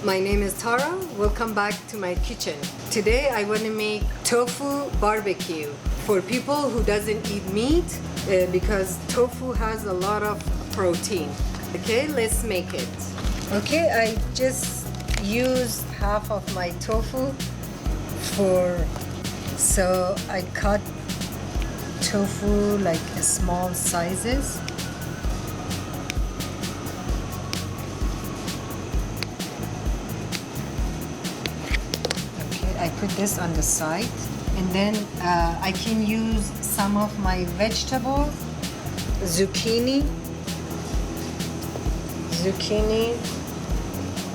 My name is Tara. Welcome back to my kitchen. Today I want to make tofu barbecue for people who doesn't eat meat because tofu has a lot of protein. Okay, let's make it. Okay, I just used half of my tofu so I cut tofu like small sizes. I put this on the side, and then I can use some of my vegetables, zucchini,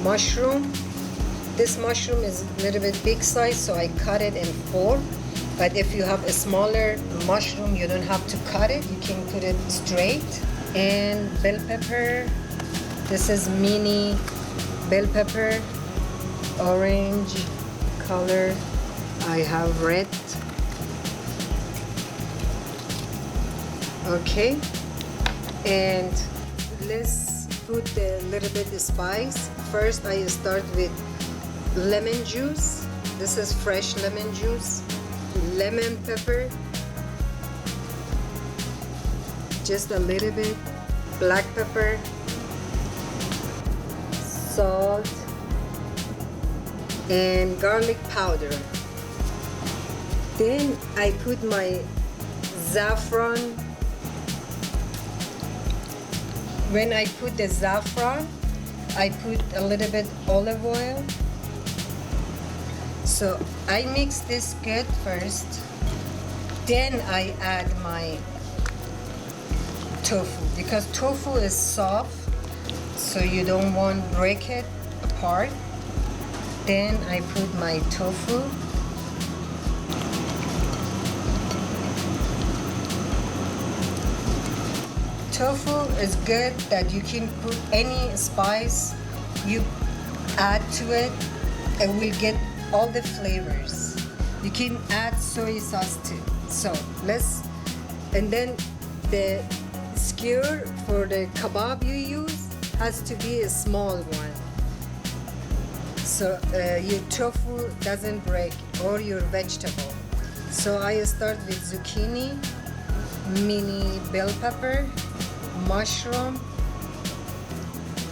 mushroom. This mushroom is a little bit big size, so I cut it in 4. But if you have a smaller mushroom, you don't have to cut it. You can put it straight. And bell pepper. This is mini bell pepper, orange color. I have red. Okay, and let's put a little bit of spice. First I start with lemon juice. This is fresh lemon juice, lemon pepper, just a little bit, black pepper, salt, and garlic powder. Then I put my saffron. When I put the saffron, I put a little bit olive oil. So I mix this good first. Then I add my tofu because tofu is soft, so you don't want to break it apart. Then I put my tofu. Tofu is good that you can put any spice you add to it, and will get all the flavors. You can add soy sauce too. So and then the skewer for the kebab you use has to be a small one, so your tofu doesn't break, or your vegetable. So I start with zucchini, mini bell pepper, mushroom,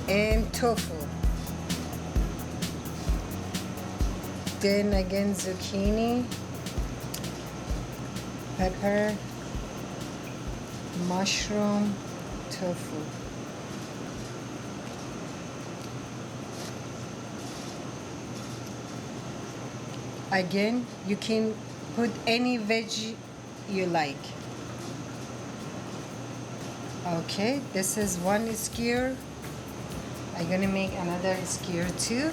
and tofu. Then again zucchini, pepper, mushroom, tofu. Again, you can put any veggie you like. Okay, this is one skewer. I'm gonna make another skewer too.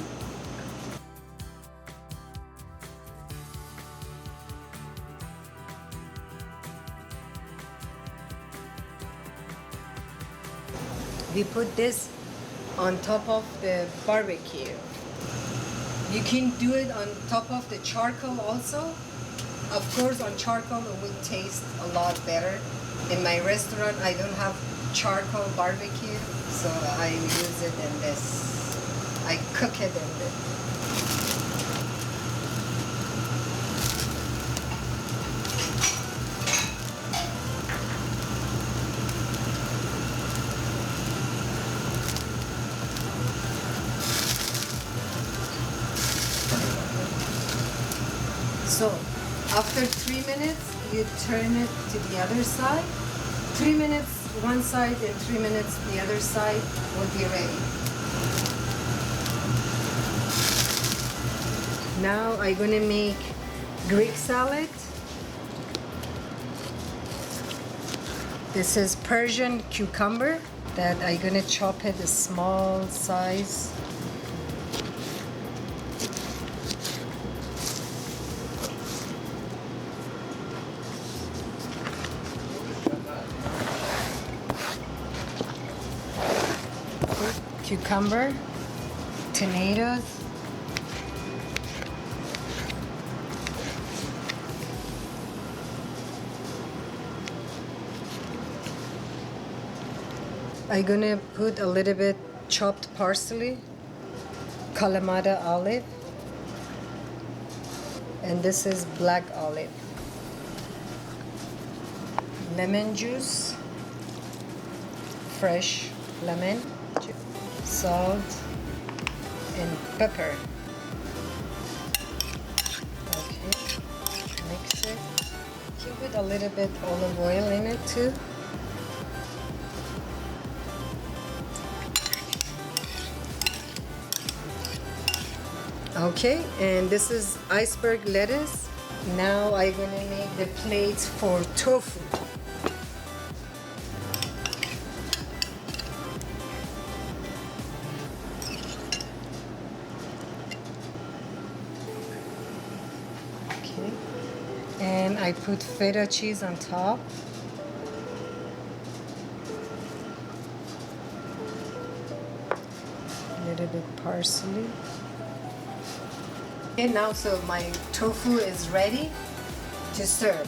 We put this on top of the barbecue. You can do it on top of the charcoal also. Of course, on charcoal it will taste a lot better. In my restaurant, I don't have charcoal barbecue, so I use it in this. I cook it in this. So after 3 minutes, you turn it to the other side. 3 minutes one side and 3 minutes the other side will be ready. Now I'm gonna make Greek salad. This is Persian cucumber that I'm gonna chop it a small size. Cucumber, tomatoes, I'm gonna put a little bit chopped parsley, Kalamata olive, and this is black olive. Lemon juice, fresh lemon, salt, and pepper. Okay, mix it. Keep it a little bit olive oil in it too. Okay, and this is iceberg lettuce. Now I'm gonna make the plates for tofu. Okay, and I put feta cheese on top. A little bit parsley. And now, so my tofu is ready to serve.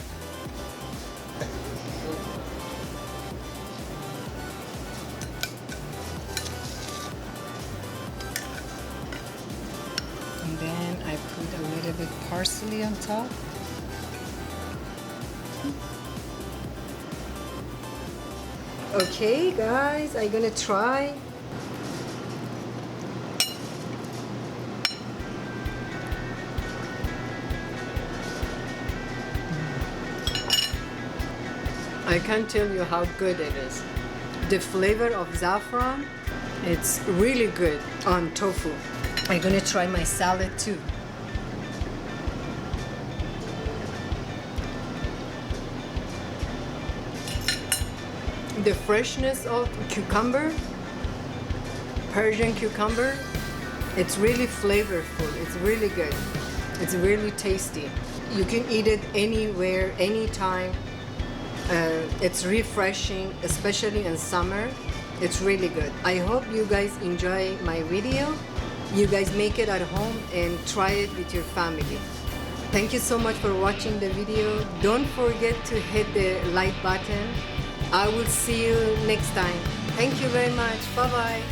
And then I put a little bit parsley on top. Okay, guys, I'm gonna try. I can't tell you how good it is. The flavor of saffron, it's really good on tofu. I'm gonna try my salad too. The freshness of cucumber, Persian cucumber, it's really flavorful. It's really good. It's really tasty. You can eat it anywhere, anytime. It's refreshing, especially in summer. It's really good. I hope you guys enjoy my video. You guys make it at home and try it with your family. Thank you so much for watching the video. Don't forget to hit the like button. I will see you next time. Thank you very much. Bye bye.